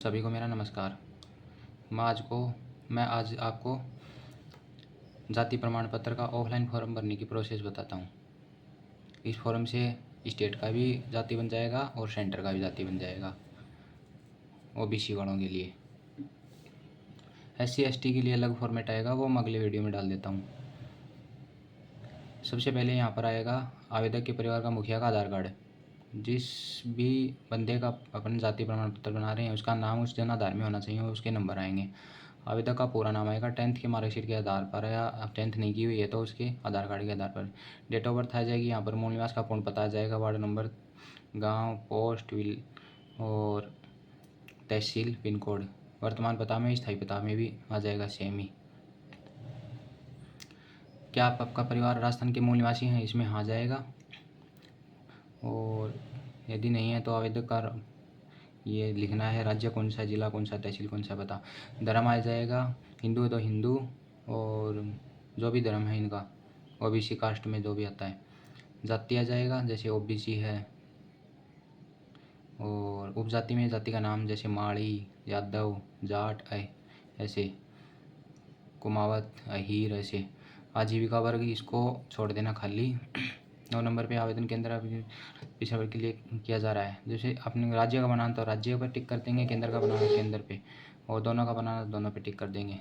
सभी को मेरा नमस्कार। मैं आज आपको जाति प्रमाण पत्र का ऑफलाइन फॉर्म भरने की प्रोसेस बताता हूँ। इस फॉर्म से स्टेट का भी जाति बन जाएगा और सेंटर का भी जाति बन जाएगा ओबीसी वालों के लिए। SC ST के लिए अलग फॉर्मेट आएगा, वो मैं अगले वीडियो में डाल देता हूँ। सबसे पहले यहाँ पर आएगा आवेदक के परिवार का मुखिया का आधार कार्ड। जिस भी बंदे का अपन जाति प्रमाण पत्र बना रहे हैं उसका नाम उस जन आधार में होना चाहिए और उसके नंबर आएंगे। आवेदक का पूरा नाम आएगा 10th की मार्कशीट के आधार पर, या 10th नहीं की हुई है तो उसके आधार कार्ड के आधार पर। डेट ऑफ बर्थ आ जाएगी, यहाँ पर मूल निवास का पूर्ण पता आ जाएगा, वार्ड नंबर, गांव, पोस्ट, और तहसील, पिन कोड। वर्तमान पता में, स्थायी पता में भी आ जाएगा सेम ही। क्या आपका परिवार राजस्थान के मूल निवासी हैं, इसमें आ जाएगा। और यदि नहीं है तो आवेदक का ये लिखना है राज्य कौन सा, जिला कौन सा, तहसील कौन सा, पता। धर्म आ जाएगा, हिंदू है तो हिंदू, और जो भी धर्म है इनका, ओबीसी कास्ट में जो भी आता है। जाति आ जाएगा, जैसे ओबीसी है, और उपजाति में जाति का नाम जैसे माड़ी, यादव, जाट, ऐसे, कुमावत, अहीर, ऐसे। आजीविका वर्ग इसको छोड़ देना खाली। 9 नंबर पे आवेदन केंद्र पिछड़ा वर्ग के लिए किया जा रहा है। जैसे अपने राज्य का बनाना तो राज्य पर टिक कर देंगे, केंद्र का बनाना केंद्र पे, और दोनों का बनाना दोनों पे टिक कर देंगे।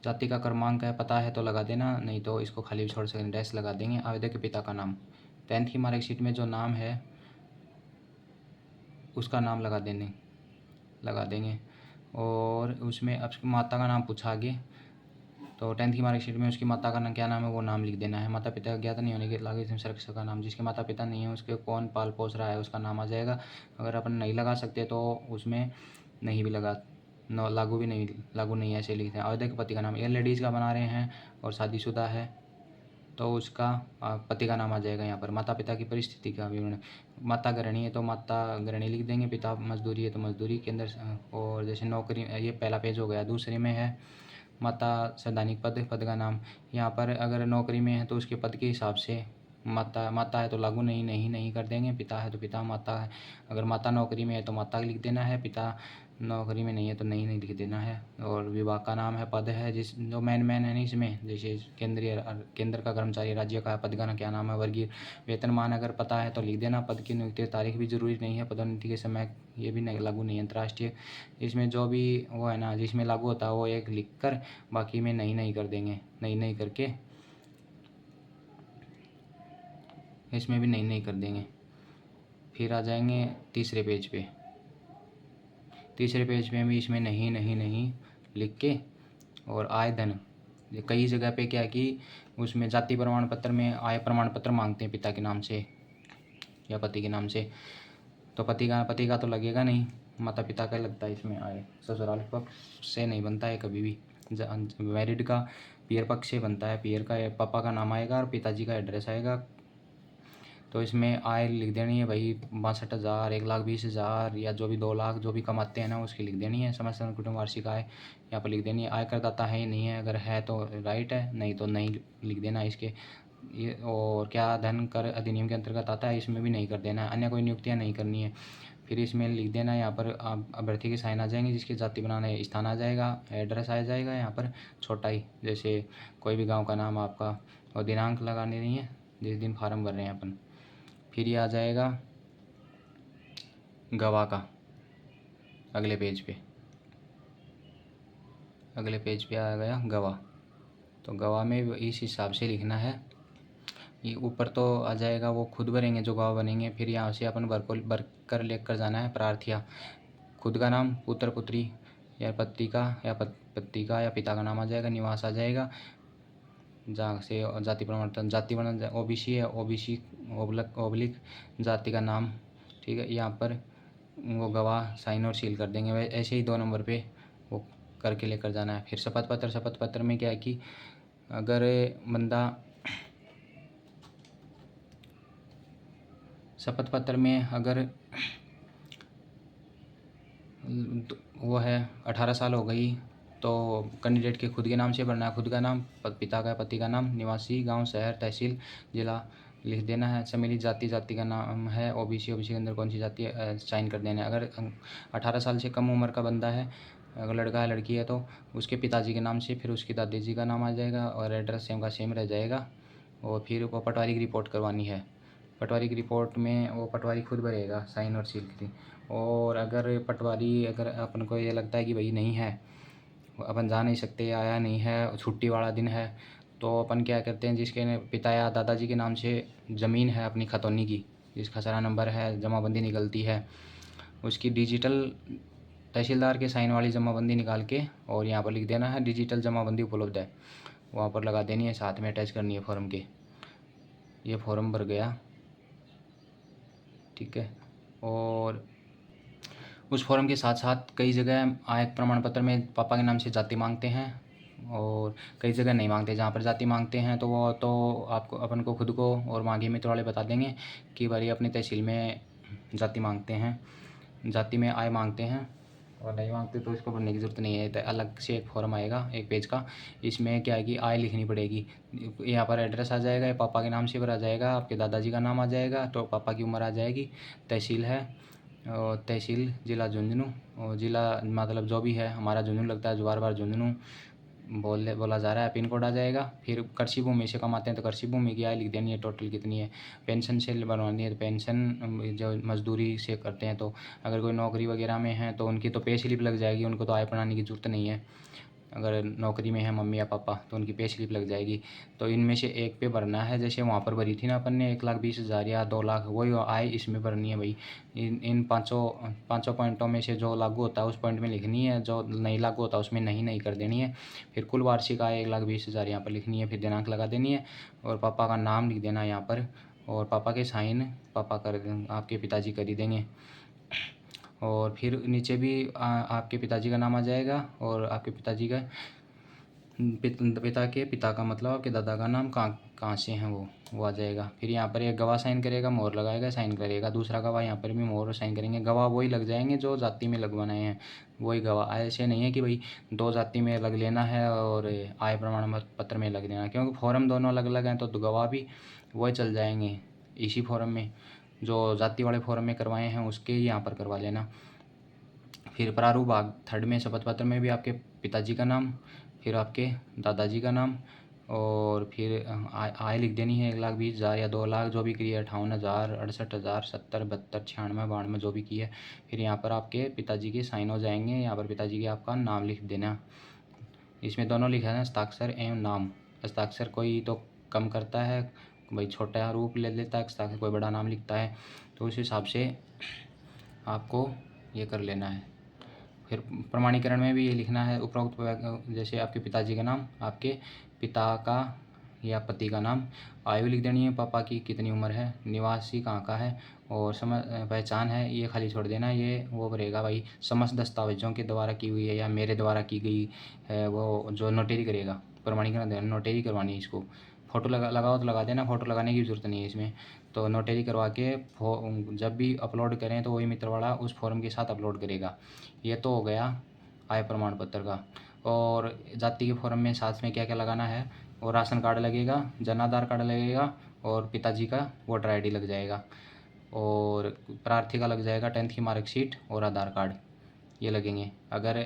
जाति का क्रमांक है, पता है तो लगा देना, नहीं तो इसको खाली भी छोड़ सकते, डैश लगा देंगे। आवेदक के पिता का नाम, 10th की मार्कशीट में जो नाम है उसका नाम लगा देंगे। और उसमें अब माता का नाम पूछा आगे, तो 10th की मार्कशीट में उसकी माता का नाम क्या नाम है वो नाम लिख देना है। माता पिता ज्ञात नहीं होने के लागे संरक्षक का नाम, जिसके माता पिता नहीं है उसके कौन पाल पोस रहा है उसका नाम आ जाएगा। अगर अपन नहीं लगा सकते तो उसमें नहीं भी लगा, लागू नहीं है, ऐसे लिखते हैं। आवेदक के पति का नाम, ये लेडीज़ का बना रहे हैं और शादीशुदा है तो उसका पति का नाम आ जाएगा। यहाँ पर माता पिता की परिस्थिति का विवरण, माता गृहिणी है तो माता गृहिणी लिख देंगे, पिता मजदूरी है तो मजदूरी के अंदर। और जैसे नौकरी, ये पहला पेज हो गया। दूसरे में है माता संवैधानिक पद का नाम। यहाँ पर अगर नौकरी में है तो उसके पद के हिसाब से माता है तो लागू नहीं कर देंगे, पिता है तो पिता, माता है, अगर माता नौकरी में है तो माता लिख देना है, पिता नौकरी में नहीं है तो नहीं लिख देना है। और विभाग का नाम है, पद है जिस जो मेन है नहीं इसमें, जैसे केंद्र का कर्मचारी, राज्य का पद का क्या नाम है, वर्गीय वेतनमान अगर पता है तो लिख देना। पद की नियुक्ति तारीख भी जरूरी नहीं है, पदोन्नति के समय ये भी नहीं लागू नहीं है। अंतर्राष्ट्रीय, इसमें जो भी वो है ना जिसमें लागू होता है वो एक लिख कर, बाकी में नहीं कर देंगे, नहीं करके इसमें भी नहीं कर देंगे। फिर आ जाएंगे तीसरे पेज पे भी इसमें नहीं लिख के। और आय धन, कई जगह पे क्या है कि उसमें जाति प्रमाण पत्र में आय प्रमाण पत्र मांगते हैं पिता के नाम से या पति के नाम से, तो पति का तो लगेगा नहीं, माता पिता का लगता है इसमें आय। ससुराल पक्ष से नहीं बनता है कभी भी। मैरिड का पियर पक्ष से बनता है, पियर का पापा का नाम आएगा और पिताजी का एड्रेस आएगा। तो इसमें आय लिख देनी है भाई 62,000, 1,20,000 या जो भी 2 लाख जो भी कमाते हैं ना उसकी लिख देनी है। समस्त कुटुंब वार्षिक आय यहाँ पर लिख देनी है। आय करदाता है नहीं है, अगर है तो राइट है, नहीं तो नहीं लिख देना इसके। ये और क्या धन कर अधिनियम के अंतर्गत आता है, इसमें भी नहीं कर देना है। अन्य कोई नियुक्तियाँ नहीं करनी है। फिर इसमें लिख देना है यहाँ पर अभ्यर्थी के साइन आ जाएंगे, जिसकी जाति बनाना है, स्थान आ जाएगा, एड्रेस आ जाएगा यहाँ पर छोटा ही, जैसे कोई भी गाँव का नाम आपका, और दिनांक लगानी नहीं है जिस दिन फार्म भर रहे हैं अपन। फिर ये आ जाएगा गवाह का अगले पेज पे आ गया गवाह। तो गवाह में इस हिसाब से लिखना है। ये ऊपर तो आ जाएगा, वो खुद भरेंगे जो गवाह बनेंगे। फिर यहाँ से अपन भर कर लेकर जाना है प्रार्थिया। खुद का नाम, पुत्र पुत्री या पति का या पिता का नाम आ जाएगा, निवास आ जाएगा, जहाँ से जाति प्रमाण जाति बना ओबीसी है, ओबीसी ओब्लिक जाति का नाम, ठीक है। यहाँ पर वो गवाह साइन और सील कर देंगे। ऐसे ही 2 नंबर पे वो करके लेकर जाना है। फिर शपथ पत्र में क्या है कि अगर बंदा शपथ पत्र में अगर वो है 18 साल हो गई तो कैंडिडेट के खुद के नाम से भरना है। खुद का नाम, पिता का पति का नाम, निवासी गांव, शहर, तहसील, जिला लिख देना है। सम्मिलित जाति, जाति का नाम है। ओबीसी, ओबीसी के अंदर कौन सी जाति है साइन कर देना है। अगर 18 साल से कम उम्र का बंदा है, अगर लड़का है लड़की है, तो उसके पिताजी के नाम से फिर उसकी दादी जी का नाम आ जाएगा और एड्रेस सेम का सेम रह जाएगा। और फिर वो पटवारी की रिपोर्ट करवानी है। पटवारी की रिपोर्ट में वो पटवारी खुद भरेगा साइन और सील की। और अगर पटवारी, अगर अपन को ये लगता है कि भाई नहीं है, अपन जा नहीं सकते, आया नहीं है, छुट्टी वाला दिन है, तो अपन क्या करते हैं, जिसके पिता या दादाजी के नाम से ज़मीन है अपनी खतौनी की, जिसका सारा नंबर है, जमाबंदी निकलती है, उसकी डिजिटल तहसीलदार के साइन वाली जमाबंदी निकाल के और यहाँ पर लिख देना है डिजिटल जमाबंदी उपलब्ध है, वहाँ पर लगा देनी है, साथ में अटैच करनी है फॉर्म के। ये फॉर्म भर गया, ठीक है। और उस फॉर्म के साथ साथ कई जगह आय प्रमाण पत्र में पापा के नाम से जाति मांगते हैं और कई जगह नहीं मांगते। जहाँ पर जाति मांगते हैं तो वो तो आपको, अपन को खुद को और मांगे मित्र वाले बता देंगे कि भाई अपनी तहसील में जाति मांगते हैं, जाति में आय मांगते हैं। और नहीं मांगते तो इसको भरने की ज़रूरत नहीं है, तो अलग से एक फॉर्म आएगा 1 पेज का। इसमें क्या है कि आय लिखनी पड़ेगी। यहाँ पर एड्रेस आ जाएगा, पापा के नाम से भरा जाएगा, आपके दादाजी का नाम आ जाएगा, तो पापा की उम्र आ जाएगी, तहसील है और तहसील ज़िला झुंझुनू, और ज़िला मतलब जो भी है, हमारा झुंझुनू लगता है, बार झुंझुनू बोला जा रहा है। पिन कोड आ जाएगा। फिर कृषि भूमि से कमाते हैं तो कृषि भूमि की आय लिख देनी है, टोटल कितनी है। पेंशन से बनवानी है तो पेंशन, जो मजदूरी से करते हैं, तो अगर कोई नौकरी वगैरह में है तो उनकी तो पे स्लिप लग जाएगी, उनको तो आय बनाने की ज़रूरत नहीं है। अगर नौकरी में है मम्मी या पापा तो उनकी पे स्लिप लग जाएगी। तो इनमें से एक पे भरना है, जैसे वहाँ पर भरी थी ना अपन ने 1,20,000 या 2 लाख, वही आय इसमें भरनी है भाई। इन पाँचों पॉइंटों में से जो लागू होता है उस पॉइंट में लिखनी है, जो नहीं लागू होता है उसमें नहीं कर देनी है। फिर कुल वार्षिक आय 1,20,000 यहाँ पर लिखनी है, फिर दिनांक लगा देनी है और पापा का नाम लिख देना है यहाँ पर। और पापा के साइन पापा कर आपके पिताजी कर ही देंगे। और फिर नीचे भी आपके पिताजी का नाम आ जाएगा और आपके पिताजी का पिता के पिता का मतलब आपके दादा का नाम कहाँ से हैं वो आ जाएगा। फिर यहाँ पर एक गवाह साइन करेगा, मोहर लगाएगा, साइन करेगा। दूसरा गवाह यहाँ पर भी मोहर और साइन करेंगे। गवाह वही लग जाएंगे जो जाति में लगवाना है, वही गवाह। ऐसे नहीं है कि भाई 2 जाति में लग लेना है और आय प्रमाण पत्र में लग देना, क्योंकि फॉर्म दोनों अलग अलग हैं, तो गवाह भी वही चल जाएंगे इसी फॉर्म में। जो जाति वाले फॉर्म में करवाए हैं उसके यहाँ पर करवा लेना। फिर प्रारूप भाग 3 में शपथ पत्र में भी आपके पिताजी का नाम, फिर आपके दादाजी का नाम, और फिर आय लिख देनी है 1,20,000 या 2 लाख, जो भी की है, 58,000, 68,000, 70, 72, 96, 92 जो भी की है। फिर यहाँ पर आपके पिताजी के साइन हो जाएंगे, यहाँ पर पिताजी के आपका नाम लिख देना। इसमें दोनों लिखा है, हस्ताक्षर एवं नाम। हस्ताक्षर कोई तो कम करता है, भाई छोटा रूप ले लेता है, हस्ताक्षर कोई बड़ा नाम लिखता है, तो उस हिसाब से आपको ये कर लेना है। फिर प्रमाणीकरण में भी ये लिखना है उपरोक्त, जैसे आपके पिताजी का नाम, आपके पिता का या पति का नाम, आयु लिख देनी है पापा की, कितनी उम्र है, निवासी कहाँ का है, और पहचान है ये खाली छोड़ देना। ये वो भरेगा भाई, समस्त दस्तावेजों के द्वारा की हुई है या मेरे द्वारा की गई है, वो जो नोटरी करेगा, प्रमाणीकरण देना, नोटरी करवानी है इसको। फ़ोटो लगाओ तो लगा देना, फ़ोटो लगाने की ज़रूरत नहीं है इसमें। तो नोटरी करवा के जब भी अपलोड करें तो वही मित्रवाड़ा उस फॉर्म के साथ अपलोड करेगा। ये तो हो गया आय प्रमाण पत्र का। और जाति के फॉर्म में साथ में क्या क्या लगाना है, और राशन कार्ड लगेगा, जन आधार कार्ड लगेगा, और पिताजी का वोटर ID लग जाएगा, और प्रार्थी का लग जाएगा 10th की मार्कशीट और आधार कार्ड, ये लगेंगे। अगर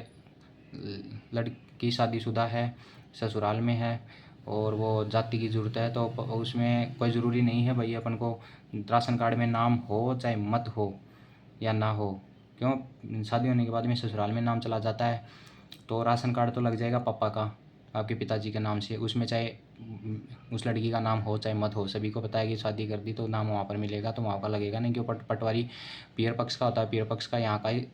लड़की शादीशुदा है, ससुराल में है और वो जाति की ज़रूरत है, तो उसमें कोई ज़रूरी नहीं है भाई अपन को राशन कार्ड में नाम हो चाहे मत हो या ना हो। क्यों, शादी होने के बाद में ससुराल में नाम चला जाता है, तो राशन कार्ड तो लग जाएगा पापा का आपके पिताजी के नाम से, उसमें चाहे उस लड़की का नाम हो चाहे मत हो। सभी को पता है कि शादी कर दी तो नाम वहाँ पर मिलेगा, तो वहाँ का लगेगा नहीं, क्यों पटवारी पियर पक्ष का होता है, पियर पक्ष का यहाँ का ही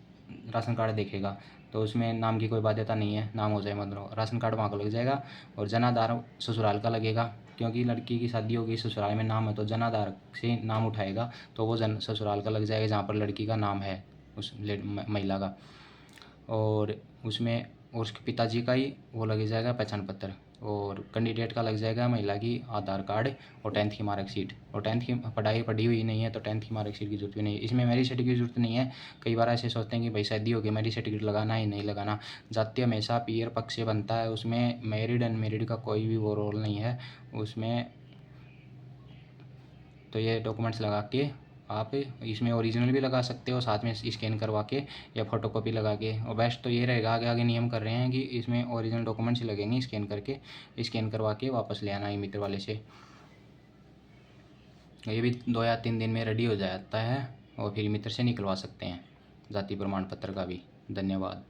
राशन कार्ड देखेगा, तो उसमें नाम की कोई बाध्यता नहीं है, नाम हो जाए मत हो, राशन कार्ड वहाँ का लग जाएगा। और जनाधार ससुराल का लगेगा, क्योंकि लड़की की शादी होगी, ससुराल में नाम है, तो जनाधार से नाम उठाएगा, तो वो ससुराल का लग जाएगा जहाँ पर लड़की का नाम है उस महिला का। और उसमें उसके पिताजी का ही वो लग जाएगा पहचान पत्र, और कैंडिडेट का लग जाएगा महिला की आधार कार्ड और 10th की मार्कशीट। और 10th की पढ़ी हुई नहीं है तो 10th की मार्कशीट की जरूरत भी नहीं है। इसमें मैरिज सर्टिफिकेट की जरूरत नहीं है। कई बार ऐसे सोचते हैं कि भाई शादी हो गई, मैरिज सर्टिफिकेट लगाना ही नहीं लगाना। जाति हमेशा पीयर पक्ष से बनता है, उसमें मैरिड अनमेरिड का कोई भी वो रोल नहीं है। उसमें तो ये डॉक्यूमेंट्स लगा के आप इसमें ओरिजिनल भी लगा सकते हो, साथ में स्कैन करवा के या फ़ोटोकॉपी लगा के। और बेस्ट तो ये रहेगा, आगे आगे नियम कर रहे हैं कि इसमें ओरिजिनल डॉक्यूमेंट्स ही लगेंगे, स्कैन करके स्कैन करवा के वापस ले आना है मित्र वाले से। ये भी 2 या 3 दिन में रेडी हो जाता है और फिर मित्र से निकलवा सकते हैं जाति प्रमाण पत्र का भी। धन्यवाद।